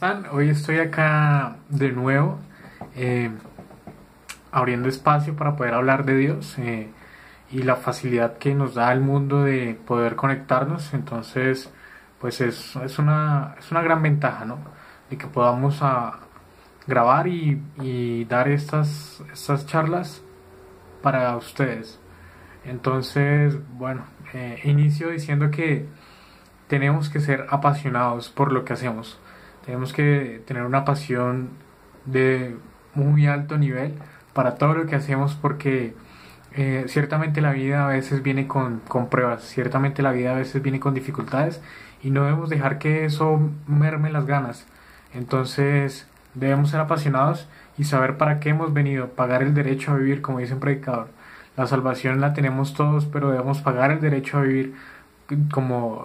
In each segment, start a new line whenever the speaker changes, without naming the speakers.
¿Están? Hoy estoy acá de nuevo, eh, abriendo espacio para poder hablar de Dios y la facilidad que nos da el mundo de poder conectarnos. Entonces, pues es una gran ventaja, ¿no? De que podamos grabar y dar estas charlas para ustedes. Entonces, bueno, inicio diciendo que tenemos que ser apasionados por lo que hacemos. Tenemos que tener una pasión de muy alto nivel para todo lo que hacemos porque ciertamente la vida a veces viene con pruebas, ciertamente la vida a veces viene con dificultades y no debemos dejar que eso merme las ganas. Entonces debemos ser apasionados y saber para qué hemos venido, pagar el derecho a vivir, como dice un predicador. La salvación la tenemos todos, pero debemos pagar el derecho a vivir, como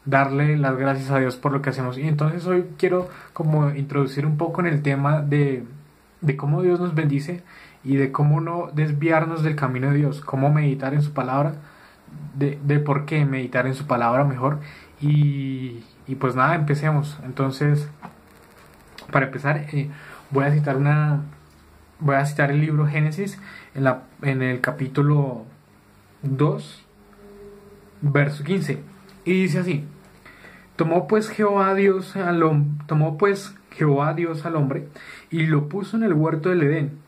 darle las gracias a Dios por lo que hacemos. Y entonces hoy quiero como introducir un poco en el tema de cómo Dios nos bendice y de cómo no desviarnos del camino de Dios, cómo meditar en su palabra, de por qué meditar en su palabra mejor. Y pues nada, empecemos. Entonces, para empezar, voy a citar el libro Génesis en el capítulo 2 verso 15, y dice así: tomó pues Jehová Dios al hombre y lo puso en el huerto del Edén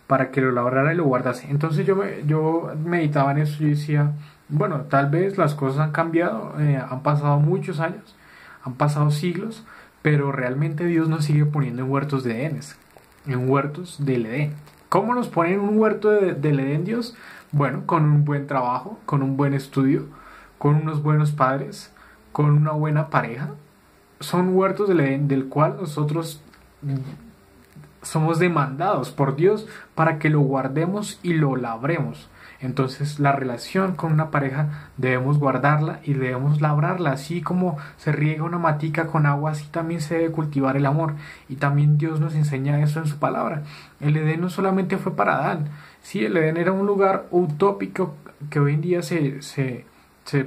para que lo labrara y lo guardase. Entonces yo meditaba en eso y decía, bueno, tal vez las cosas han cambiado, han pasado muchos años, han pasado siglos, pero realmente Dios nos sigue poniendo en huertos de Edenes, en huertos del Edén. ¿Cómo nos pone en un huerto del Edén Dios? Bueno, con un buen trabajo, con un buen estudio, con unos buenos padres, con una buena pareja. Son huertos del Edén del cual nosotros somos demandados por Dios para que lo guardemos y lo labremos. Entonces la relación con una pareja debemos guardarla y debemos labrarla. Así como se riega una matica con agua, así también se debe cultivar el amor. Y también Dios nos enseña eso en su palabra. El Edén no solamente fue para Adán. Sí, el Edén era un lugar utópico que hoy en día se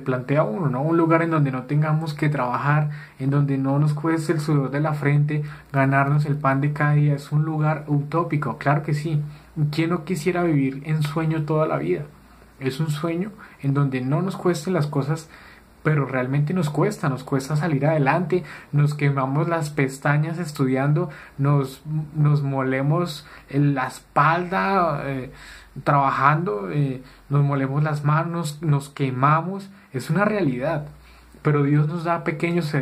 plantea uno, ¿no? Un lugar en donde no tengamos que trabajar, en donde no nos cueste el sudor de la frente, ganarnos el pan de cada día. Es un lugar utópico, claro que sí. ¿Quién no quisiera vivir en sueño toda la vida? Es un sueño en donde no nos cuesten las cosas, pero realmente nos cuesta salir adelante, nos quemamos las pestañas estudiando, nos molemos en la espalda trabajando, nos molemos las manos, nos quemamos, es una realidad. Pero Dios nos da pequeños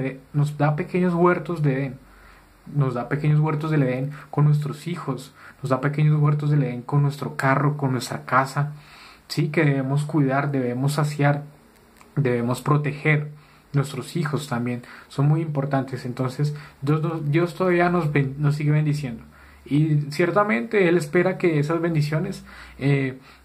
huertos de Edén, nos da pequeños huertos del Edén con nuestros hijos, nos da pequeños huertos del Edén con nuestro carro, con nuestra casa, sí, que debemos cuidar, debemos saciar, debemos proteger. Nuestros hijos también son muy importantes. Entonces Dios todavía nos sigue bendiciendo y ciertamente Él espera que esas bendiciones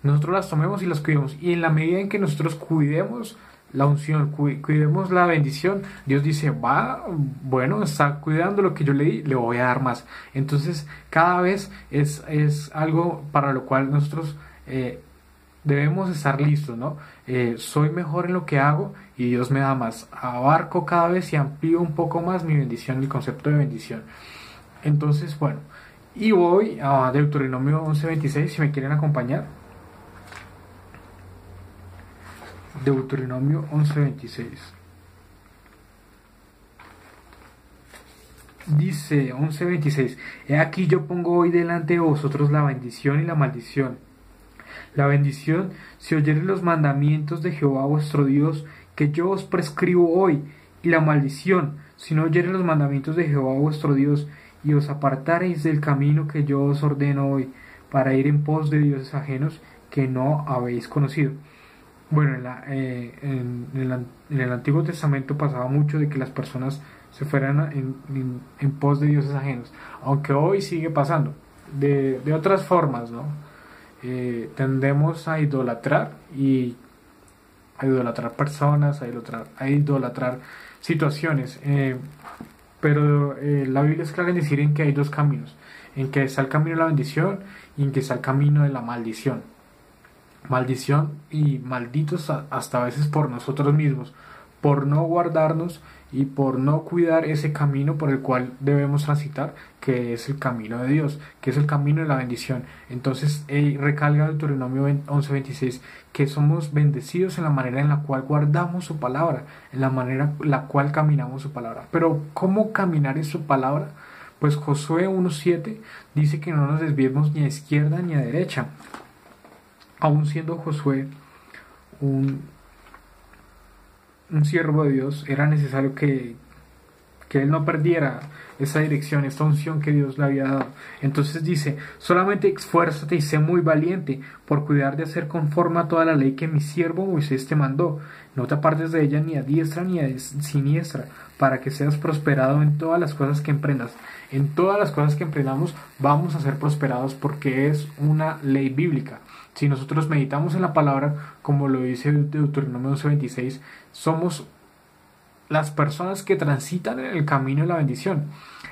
nosotros las tomemos y las cuidemos, y en la medida en que nosotros cuidemos la unción, cuidemos la bendición, Dios dice, bueno, está cuidando lo que yo le di, le voy a dar más. Entonces cada vez es algo para lo cual nosotros debemos estar listos, ¿no? Soy mejor en lo que hago y Dios me da más. Abarco cada vez y amplío un poco más mi bendición, el concepto de bendición. Entonces, bueno, y voy a Deuteronomio 11:26, si me quieren acompañar. Deuteronomio 11:26. Dice 11:26: He aquí yo pongo hoy delante de vosotros la bendición y la maldición. La bendición, si oyereis los mandamientos de Jehová vuestro Dios, que yo os prescribo hoy, y la maldición, si no oyereis los mandamientos de Jehová vuestro Dios, y os apartareis del camino que yo os ordeno hoy, para ir en pos de dioses ajenos que no habéis conocido. Bueno, en el Antiguo Testamento pasaba mucho de que las personas se fueran en pos de dioses ajenos, aunque hoy sigue pasando, de otras formas, ¿no? Tendemos a idolatrar personas, a idolatrar situaciones, pero la Biblia es clara en decir en que hay dos caminos, en que está el camino de la bendición y en que está el camino de la maldición y malditos hasta a veces por nosotros mismos, por no guardarnos y por no cuidar ese camino por el cual debemos transitar, que es el camino de Dios, que es el camino de la bendición. Entonces recalca Deuteronomio 11:26 que somos bendecidos en la manera en la cual guardamos su palabra, en la manera en la cual caminamos su palabra. Pero ¿cómo caminar en su palabra? Pues Josué 1:7 dice que no nos desviemos ni a izquierda ni a derecha. Aún siendo Josué un siervo de Dios, era necesario que él no perdiera esa dirección, esta unción que Dios le había dado. Entonces dice: solamente esfuérzate y sé muy valiente por cuidar de hacer conforme a toda la ley que mi siervo Moisés te mandó. No te apartes de ella ni a diestra ni a siniestra, para que seas prosperado en todas las cosas que emprendas. En todas las cosas que emprendamos vamos a ser prosperados, porque es una ley bíblica. Si nosotros meditamos en la palabra, como lo dice Deuteronomio 11:26, somos las personas que transitan en el camino de la bendición.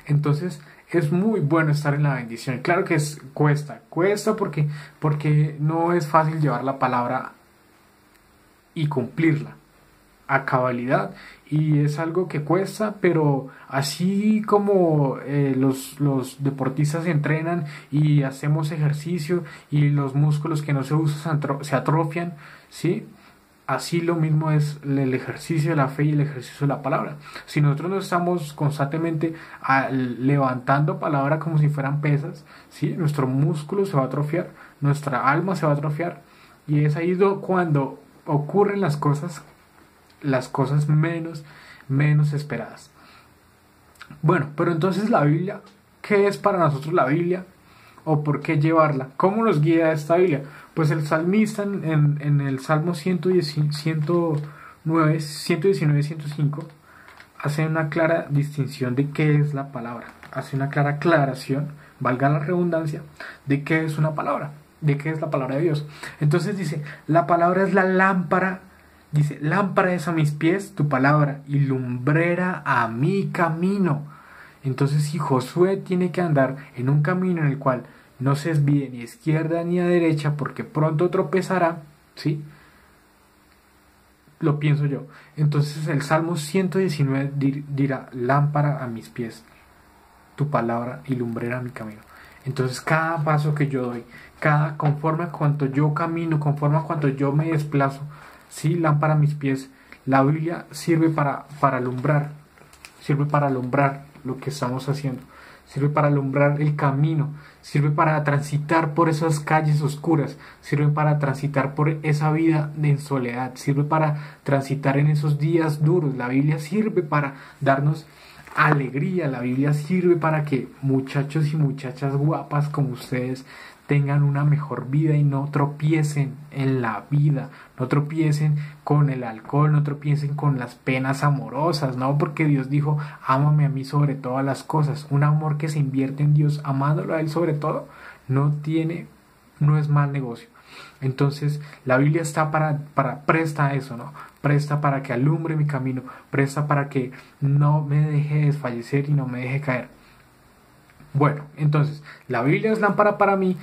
Entonces es muy bueno estar en la bendición. Claro que cuesta porque no es fácil llevar la palabra y cumplirla a cabalidad, y es algo que cuesta, pero así como los deportistas se entrenan y hacemos ejercicio y los músculos que no se usan se atrofian, ¿sí? Así lo mismo es el ejercicio de la fe y el ejercicio de la palabra. Si nosotros no estamos constantemente levantando palabra como si fueran pesas, ¿sí? Nuestro músculo se va a atrofiar, nuestra alma se va a atrofiar, y es ahí cuando ocurren las cosas menos esperadas. Bueno, pero entonces la Biblia, ¿qué es para nosotros la Biblia? ¿O por qué llevarla? ¿Cómo nos guía esta Biblia? Pues el salmista en el Salmo 119, 105 hace una clara distinción de qué es la palabra. Hace una clara aclaración, valga la redundancia, de qué es una palabra, de qué es la palabra de Dios. Entonces dice: la palabra es la lámpara. Dice: lámpara es a mis pies tu palabra y lumbrera a mi camino. Entonces, si Josué tiene que andar en un camino en el cual no se desvíe ni a izquierda ni a derecha, porque pronto tropezará, ¿sí? Lo pienso yo. Entonces el Salmo 119 dirá: lámpara a mis pies tu palabra y lumbrera a mi camino. Entonces cada paso que yo doy, conforme a cuanto yo camino, conforme a cuanto yo me desplazo, sí, lámpara a mis pies, la Biblia sirve para alumbrar, lo que estamos haciendo, sirve para alumbrar el camino, sirve para transitar por esas calles oscuras, sirve para transitar por esa vida en soledad, sirve para transitar en esos días duros. La Biblia sirve para darnos alegría, la Biblia sirve para que muchachos y muchachas guapas como ustedes tengan una mejor vida y no tropiecen en la vida, no tropiecen con el alcohol, no tropiecen con las penas amorosas, ¿no? Porque Dios dijo: ámame a mí sobre todas las cosas. Un amor que se invierte en Dios, amándolo a Él sobre todo, no es mal negocio. Entonces la Biblia está presta a eso, ¿no? Presta para que alumbre mi camino, presta para que no me deje desfallecer y no me deje caer. Bueno, entonces, la Biblia es lámpara para mí.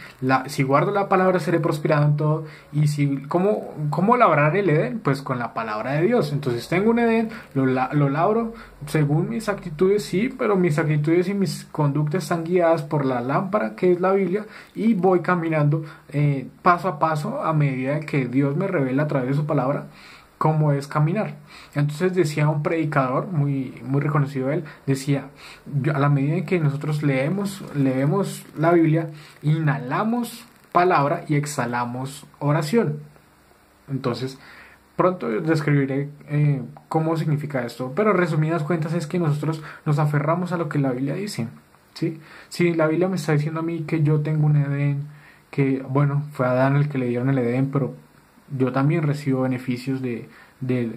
Si guardo la palabra seré prosperado en todo. Y ¿cómo labrar el Edén? Pues con la palabra de Dios. Entonces tengo un Edén, lo labro según mis actitudes, sí, pero mis actitudes y mis conductas están guiadas por la lámpara que es la Biblia, y voy caminando paso a paso a medida que Dios me revela a través de su palabra cómo es caminar. Entonces decía un predicador muy reconocido, él decía: a la medida en que nosotros leemos la Biblia, inhalamos palabra y exhalamos oración. Entonces pronto describiré cómo significa esto, pero resumidas cuentas es que nosotros nos aferramos a lo que la Biblia dice, ¿sí? Si la Biblia me está diciendo a mí que yo tengo un Edén, que bueno, fue Adán el que le dieron el Edén, pero yo también recibo beneficios de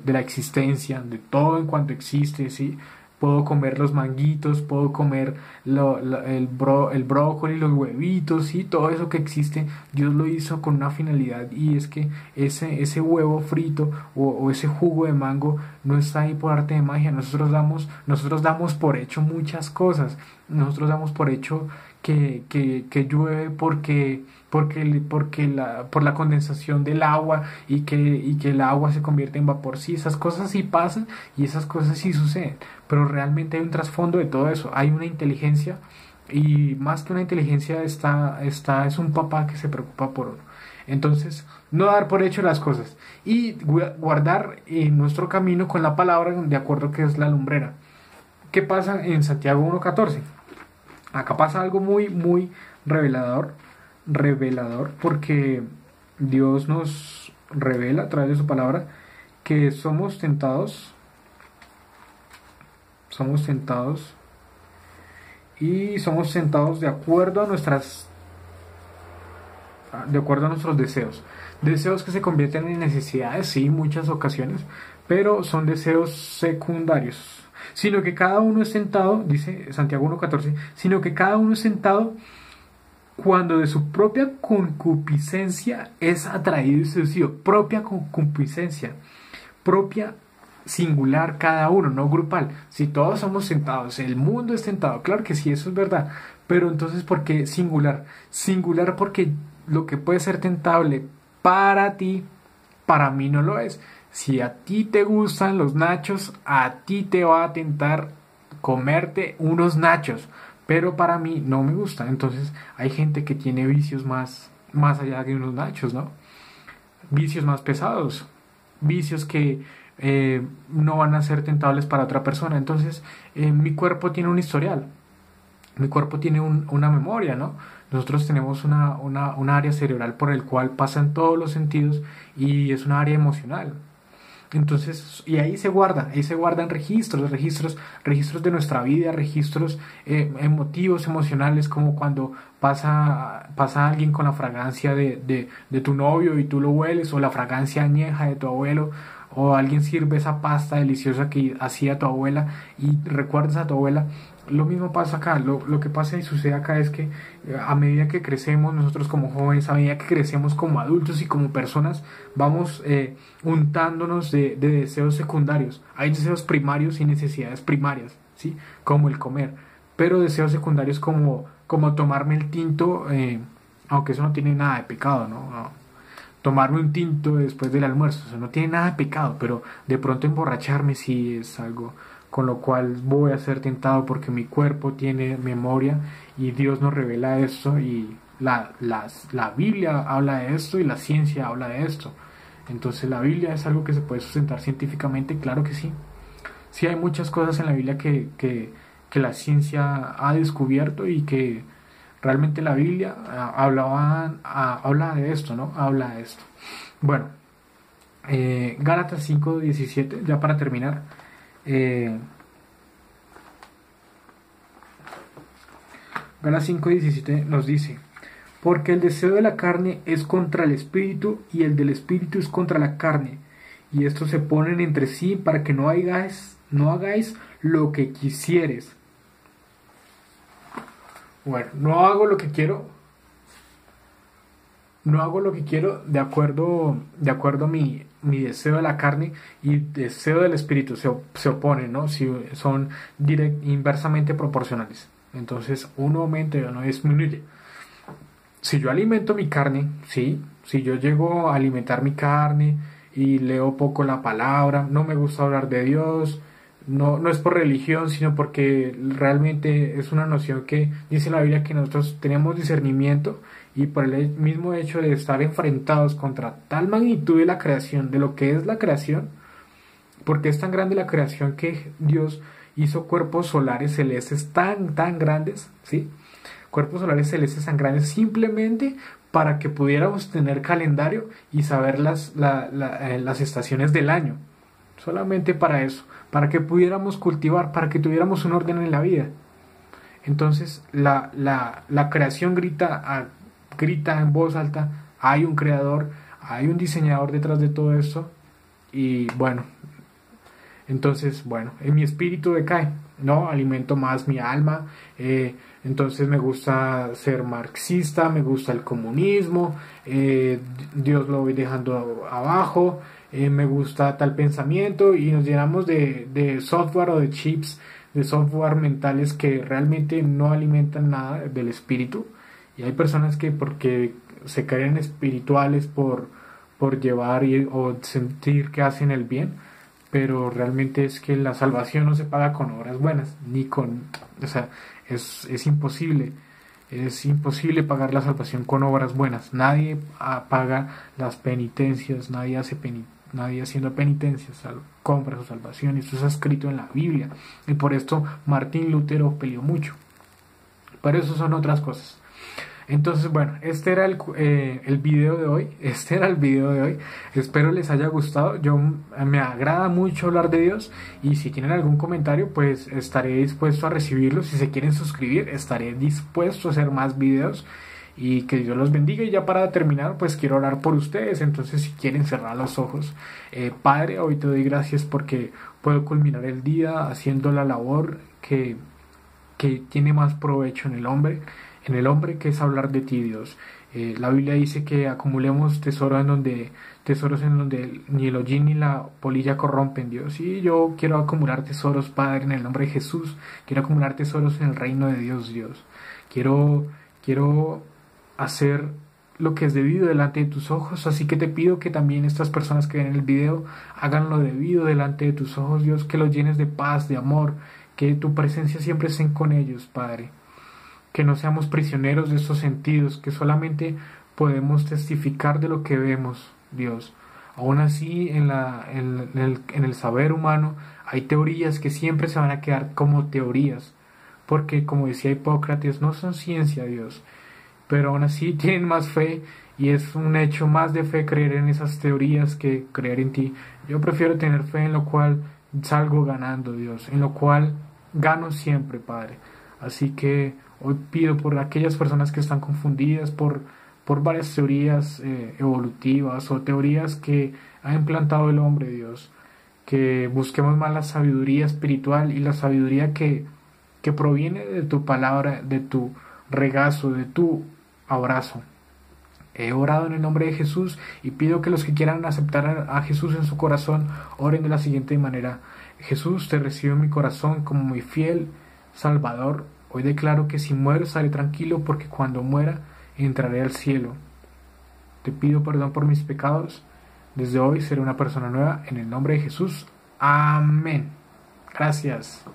la existencia, de todo en cuanto existe, ¿sí? Puedo comer los manguitos, puedo comer el brócoli, los huevitos, ¿sí? Todo eso que existe, Dios lo hizo con una finalidad, y es que ese huevo frito o ese jugo de mango no está ahí por arte de magia. Nosotros damos por hecho muchas cosas. nosotros damos por hecho que llueve por la condensación del agua y que el agua se convierte en vapor. Sí, esas cosas sí pasan y esas cosas sí suceden, pero realmente hay un trasfondo de todo eso, hay una inteligencia y más que una inteligencia es un papá que se preocupa por uno. Entonces, no dar por hecho las cosas y guardar nuestro camino con la palabra de acuerdo que es la lumbrera. ¿Qué pasa en Santiago 1.14? Acá pasa algo muy revelador, porque Dios nos revela a través de su palabra que somos tentados y somos tentados de acuerdo a nuestros deseos. Deseos que se convierten en necesidades, sí, en muchas ocasiones, pero son deseos secundarios. Sino que cada uno es tentado, dice Santiago 1.14, sino que cada uno es tentado cuando de su propia concupiscencia es atraído y seducido. Propia concupiscencia, propia singular cada uno, no grupal. Si todos somos tentados, el mundo es tentado, claro que sí, eso es verdad, pero entonces ¿por qué singular? Singular porque lo que puede ser tentable para ti, para mí no lo es. Si a ti te gustan los nachos, a ti te va a tentar comerte unos nachos, pero para mí no me gusta. Entonces hay gente que tiene vicios más allá de unos nachos, ¿no? Vicios más pesados, vicios que no van a ser tentables para otra persona. Entonces mi cuerpo tiene un historial, mi cuerpo tiene una memoria, ¿no? Nosotros tenemos una área cerebral por el cual pasan todos los sentidos y es una área emocional. Entonces, y ahí se guardan registros de nuestra vida, registros emotivos, emocionales, como cuando pasa alguien con la fragancia de tu novio y tú lo hueles, o la fragancia añeja de tu abuelo, o alguien sirve esa pasta deliciosa que hacía tu abuela y recuerdas a tu abuela. Lo mismo pasa acá, lo que pasa y sucede acá es que a medida que crecemos nosotros como jóvenes, a medida que crecemos como adultos y como personas, vamos untándonos de deseos secundarios. Hay deseos primarios y necesidades primarias, ¿sí? Como el comer, pero deseos secundarios como tomarme el tinto, aunque eso no tiene nada de pecado, ¿no? No. Tomarme un tinto después del almuerzo, eso no tiene nada de pecado, pero de pronto emborracharme sí es algo con lo cual voy a ser tentado porque mi cuerpo tiene memoria y Dios nos revela esto y la Biblia habla de esto y la ciencia habla de esto. Entonces la Biblia es algo que se puede sustentar científicamente, claro que sí. Sí hay muchas cosas en la Biblia que la ciencia ha descubierto y que realmente la Biblia habla de esto, ¿no? Habla de esto. Bueno, Gálatas 5:17, ya para terminar. Gálatas 5:17 nos dice: porque el deseo de la carne es contra el espíritu y el del espíritu es contra la carne, y estos se ponen entre sí para que no hagáis lo que quisieres. Bueno, no hago lo que quiero de acuerdo a mi deseo de la carne y deseo del espíritu se oponen, ¿no? Si son inversamente proporcionales. Entonces uno aumenta y uno disminuye. Si yo alimento mi carne, sí, si yo llego a alimentar mi carne y leo poco la palabra, no me gusta hablar de Dios, no es por religión, sino porque realmente es una noción que dice la Biblia que nosotros tenemos discernimiento y por el mismo hecho de estar enfrentados contra tal magnitud de la creación, de lo que es la creación, porque es tan grande la creación que Dios hizo cuerpos solares celestes tan grandes, ¿sí? Cuerpos solares celestes tan grandes simplemente para que pudiéramos tener calendario y saber las estaciones del año. Solamente para eso, para que pudiéramos cultivar, para que tuviéramos un orden en la vida. Entonces la creación grita en voz alta: hay un creador, hay un diseñador detrás de todo esto. Y bueno, entonces bueno, en mi espíritu decae, ¿no? Alimento más mi alma, entonces me gusta ser marxista, me gusta el comunismo, Dios lo voy dejando abajo, me gusta tal pensamiento y nos llenamos de software o de chips de software mentales que realmente no alimentan nada del espíritu. Y hay personas que porque se creen espirituales por llevar o sentir que hacen el bien, pero realmente es que la salvación no se paga con obras buenas, ni con, o sea, es imposible. Es imposible pagar la salvación con obras buenas. Nadie paga las penitencias, nadie haciendo penitencias compra su salvación. Y esto está escrito en la Biblia. Y por esto Martín Lutero peleó mucho. Pero eso son otras cosas. Entonces, bueno, este era el video de hoy. Este era el video de hoy. Espero les haya gustado. Me agrada mucho hablar de Dios. Y si tienen algún comentario, pues estaré dispuesto a recibirlo. Si se quieren suscribir, estaré dispuesto a hacer más videos. Y que Dios los bendiga. Y ya para terminar, pues quiero orar por ustedes. Entonces, si quieren cerrar los ojos. Padre, hoy te doy gracias porque puedo culminar el día haciendo la labor que tiene más provecho en el hombre, que es hablar de ti, Dios. La Biblia dice que acumulemos tesoros en donde ni el hollín ni la polilla corrompen, Dios. Y yo quiero acumular tesoros, Padre, en el nombre de Jesús. Quiero acumular tesoros en el reino de Dios, Dios. Quiero hacer lo que es debido delante de tus ojos, así que te pido que también estas personas que ven el video hagan lo debido delante de tus ojos, Dios, que los llenes de paz, de amor, que tu presencia siempre esté con ellos, Padre. Que no seamos prisioneros de esos sentidos, que solamente podemos testificar de lo que vemos, Dios. Aún así, en el saber humano hay teorías que siempre se van a quedar como teorías, porque como decía Hipócrates, no son ciencia, Dios, pero aún así tienen más fe y es un hecho más de fe creer en esas teorías que creer en ti. Yo prefiero tener fe en lo cual salgo ganando, Dios, en lo cual gano siempre, Padre. Así que hoy pido por aquellas personas que están confundidas por varias teorías evolutivas o teorías que ha implantado el hombre, Dios, que busquemos más la sabiduría espiritual y la sabiduría que proviene de tu palabra, de tu regazo, de tu abrazo. He orado en el nombre de Jesús y pido que los que quieran aceptar a Jesús en su corazón oren de la siguiente manera: Jesús, te recibo en mi corazón como mi fiel Salvador. Hoy declaro que si muero estaré tranquilo porque cuando muera entraré al cielo. Te pido perdón por mis pecados. Desde hoy seré una persona nueva en el nombre de Jesús. Amén. Gracias.